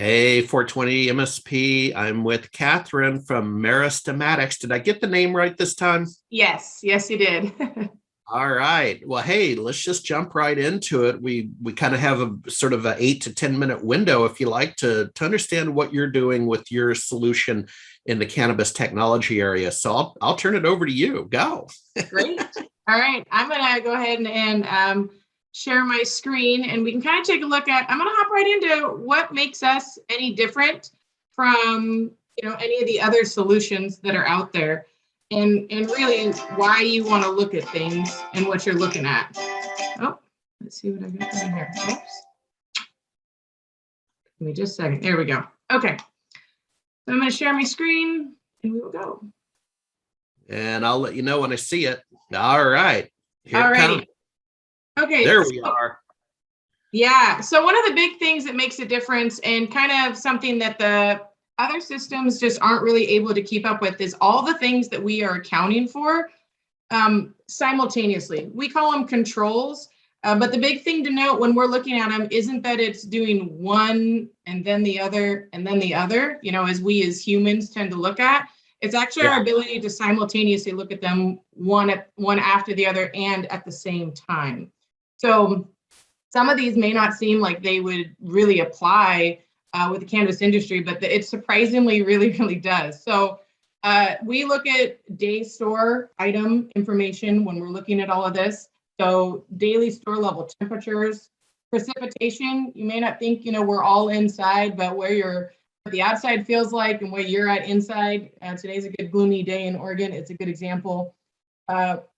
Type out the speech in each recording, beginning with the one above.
Hey, 420 MSP. I'm with Catherine from Meristematix. Did I get the name right this time? Yes, yes, you did. All right. Well, hey, let's just jump right into it. We kind of have a sort of a 8 to 10 minute window, if you like, to understand what you're doing with your solution in the cannabis technology area. So I'll turn it over to you. Go. Great. All right, I'm gonna go ahead and share my screen, and we can kind of take a look at. I'm gonna hop right into what makes us any different from any of the other solutions that are out there, and really why you want to look at things and what you're looking at. Oh, let's see what I got in here. Oops. Give me just a second. There we go. Okay, so I'm gonna share my screen, and we will go. And I'll let you know when I see it. All right. Here it comes. Alrighty. Okay. There we are. Yeah. So one of the big things that makes a difference, and kind of something that the other systems just aren't really able to keep up with, is all the things that we are accounting for simultaneously. We call them controls. But the big thing to note when we're looking at them isn't that it's doing one and then the other and then the other, as we as humans tend to look at. It's actually our ability to simultaneously look at them one after the other and at the same time. So some of these may not seem like they would really apply with the cannabis industry, but it surprisingly really, really does. So we look at day store item information when we're looking at all of this. So daily store level temperatures, precipitation. You may not think, we're all inside, but what the outside feels like and where you're at inside. Today's a good gloomy day in Oregon. It's a good example.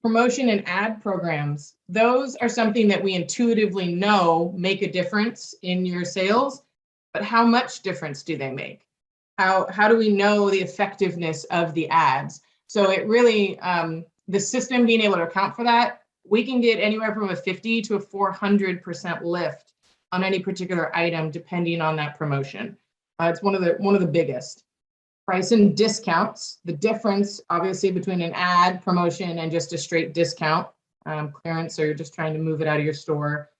Promotion and ad programs. Those are something that we intuitively know make a difference in your sales, but how much difference do they make? How do we know the effectiveness of the ads? So it really, the system being able to account for that, we can get anywhere from a 50 to a 400% lift on any particular item, depending on that promotion. It's one of the biggest. Price and discounts, the difference obviously between an ad promotion and just a straight discount, clearance, or you're just trying to move it out of your store.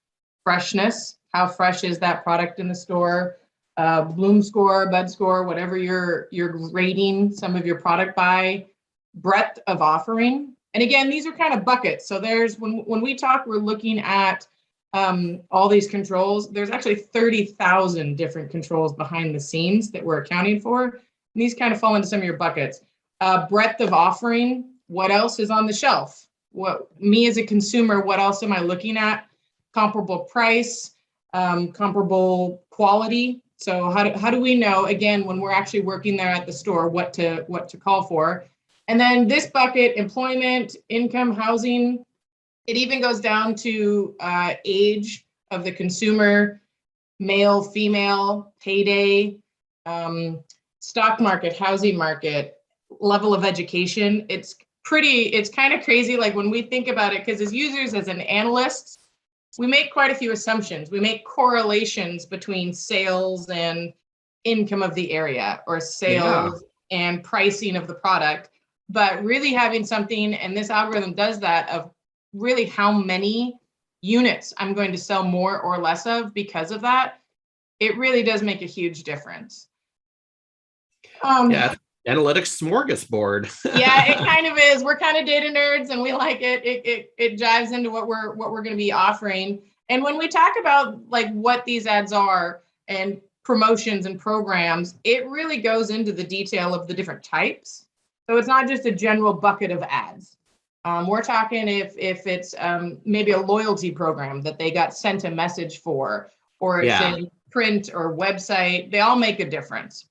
Freshness, how fresh is that product in the store? Bloom score, bud score, whatever you're rating some of your product by. Breadth of offering. And again, these are kind of buckets. So there's, when we talk, we're looking at all these controls. There's actually 30,000 different controls behind the scenes that we're accounting for. And these kind of fall into some of your buckets. Breadth of offering, what else is on the shelf? Me as a consumer, what else am I looking at? Comparable price, comparable quality. So how do we know, again, when we're actually working there at the store, what to call for? And then this bucket, employment, income, housing, it even goes down to age of the consumer, male, female, payday, stock market, housing market, level of education. It's kind of crazy. Like when we think about it, because as users, as an analyst, we make quite a few assumptions. We make correlations between sales and income of the area, or sales and pricing of the product. But really having something, and this algorithm does that, of really how many units I'm going to sell more or less of because of that, it really does make a huge difference. Analytics smorgasbord. Yeah, it kind of is. We're kind of data nerds, and we like it. It jives into what we're going to be offering. And when we talk about like what these ads are and promotions and programs, it really goes into the detail of the different types. So it's not just a general bucket of ads. We're talking if it's maybe a loyalty program that they got sent a message for, or it's in print or website, they all make a difference.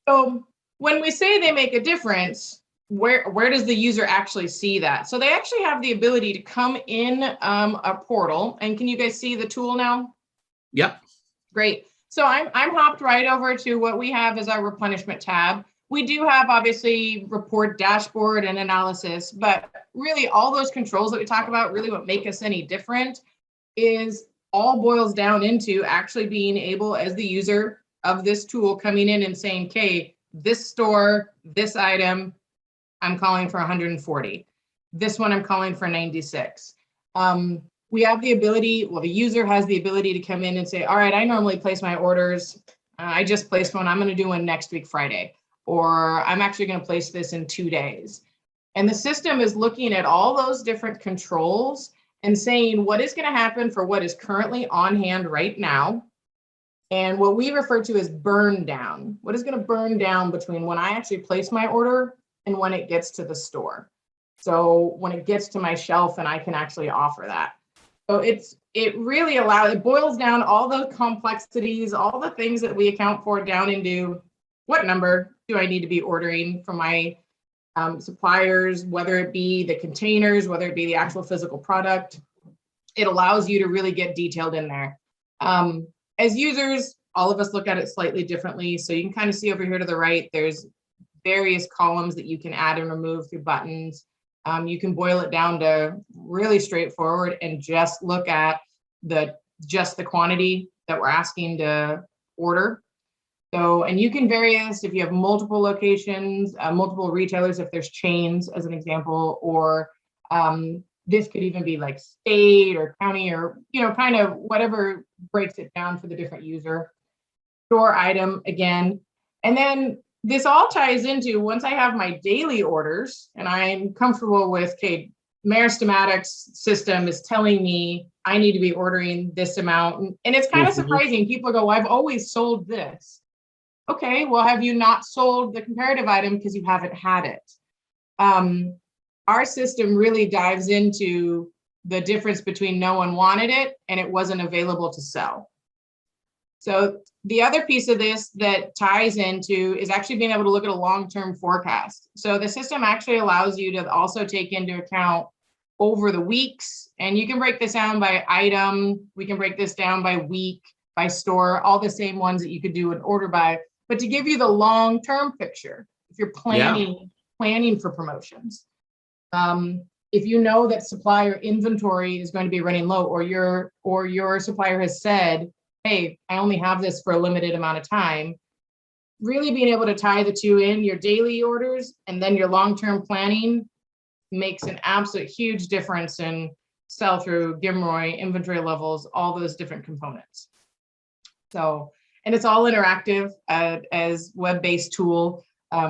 So when we say they make a difference, where does the user actually see that? So they actually have the ability to come in a portal. And can you guys see the tool now? Yep. Great. So I'm hopped right over to what we have as our replenishment tab. We do have obviously report, dashboard, and analysis, but really all those controls that we talk about, really what make us any different is all boils down into actually being able, as the user of this tool, coming in and saying, okay, this store, this item, I'm calling for 140. This one I'm calling for 96. We have the ability, well, the user has the ability to come in and say, all right, I normally place my orders I just placed one. I'm going to do one next week, Friday, or I'm actually going to place this in 2 days. And the system is looking at all those different controls and saying what is going to happen for what is currently on hand right now. And what we refer to as burn down. What is going to burn down between when I actually place my order and when it gets to the store. So when it gets to my shelf and I can actually offer that. So it really allows, it boils down all the complexities, all the things that we account for down into what number do I need to be ordering from my suppliers, whether it be the containers, whether it be the actual physical product. It allows you to really get detailed in there. As users, all of us look at it slightly differently. So you can kind of see over here to the right, there's various columns that you can add and remove through buttons. You can boil it down to really straightforward and just look at just the quantity that we're asking to order. So, and you can vary this if you have multiple locations, multiple retailers, if there's chains as an example, or this could even be like state or county or, kind of whatever breaks it down for the different user. Store item again. And then this all ties into once I have my daily orders and I'm comfortable with, okay, Meristematix system is telling me I need to be ordering this amount. And it's kind of surprising. People go, well, I've always sold this. Okay, well, have you not sold the comparative item because you haven't had it? Our system really dives into the difference between no one wanted it and it wasn't available to sell. So the other piece of this that ties into is actually being able to look at a long-term forecast. So the system actually allows you to also take into account over the weeks, and you can break this down by item. We can break this down by week, by store, all the same ones that you could do an order by, but to give you the long-term picture, if you're planning for promotions. If you know that supplier inventory is going to be running low, or your supplier has said, hey, I only have this for a limited amount of time, really being able to tie the two in, your daily orders and then your long-term planning makes an absolute huge difference in sell-through, GMROI, inventory levels, all those different components. So, and it's all interactive as web-based tool,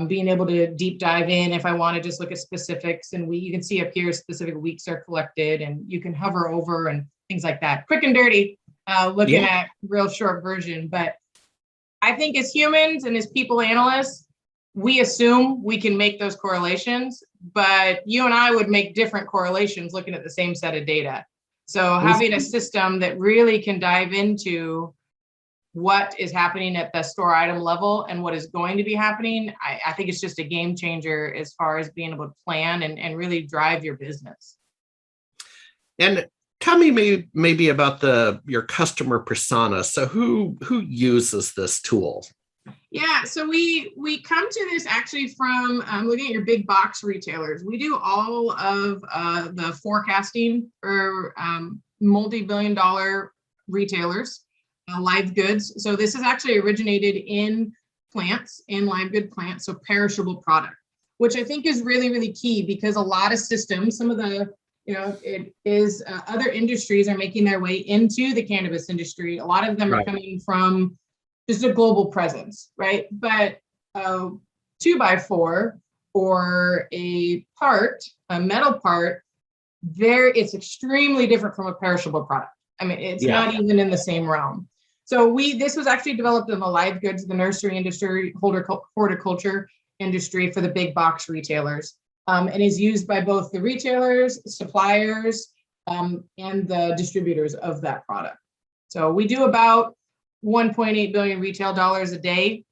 being able to deep dive in if I want to just look at specifics, and you can see up here specific weeks are collected and you can hover over and things like that. Quick and dirty. Looking at real short version, but I think as humans and as people analysts, we assume we can make those correlations, but you and I would make different correlations looking at the same set of data. So having a system that really can dive into what is happening at the store item level and what is going to be happening, I think it's just a game changer as far as being able to plan and really drive your business. And tell me maybe about your customer persona. So who uses this tool? Yeah, so we come to this actually from looking at your big box retailers. We do all of the forecasting for multi-billion-dollar retailers, live goods. So this is actually originated in plants, in live good plants, so perishable product, which I think is really, really key because a lot of systems, some of the it is other industries are making their way into the cannabis industry. A lot of them are coming from just a global presence, right? But 2x4 or a metal part, it's extremely different from a perishable product. I mean, it's not even in the same realm. So this was actually developed in the live goods, the nursery industry, horticulture industry for the big box retailers. And is used by both the retailers, suppliers, and the distributors of that product. So we do about 1.8 billion retail dollars a day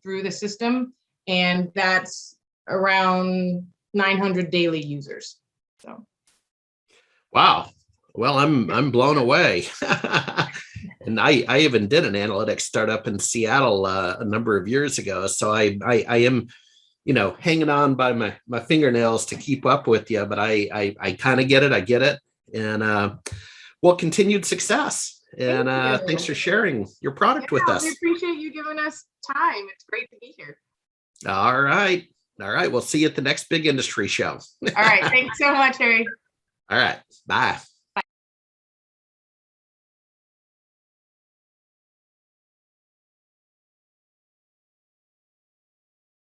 through the system, and that's around 900 daily users. So, wow. Well, I'm blown away. And I even did an analytics startup in Seattle a number of years ago. So I am hanging on by my fingernails to keep up with you, but I kind of get it. I get it. And well, continued success. And thanks for sharing your product with us. We appreciate you giving us time. It's great to be here. All right. We'll see you at the next big industry show. All right. Thanks so much, Harry. All right. Bye.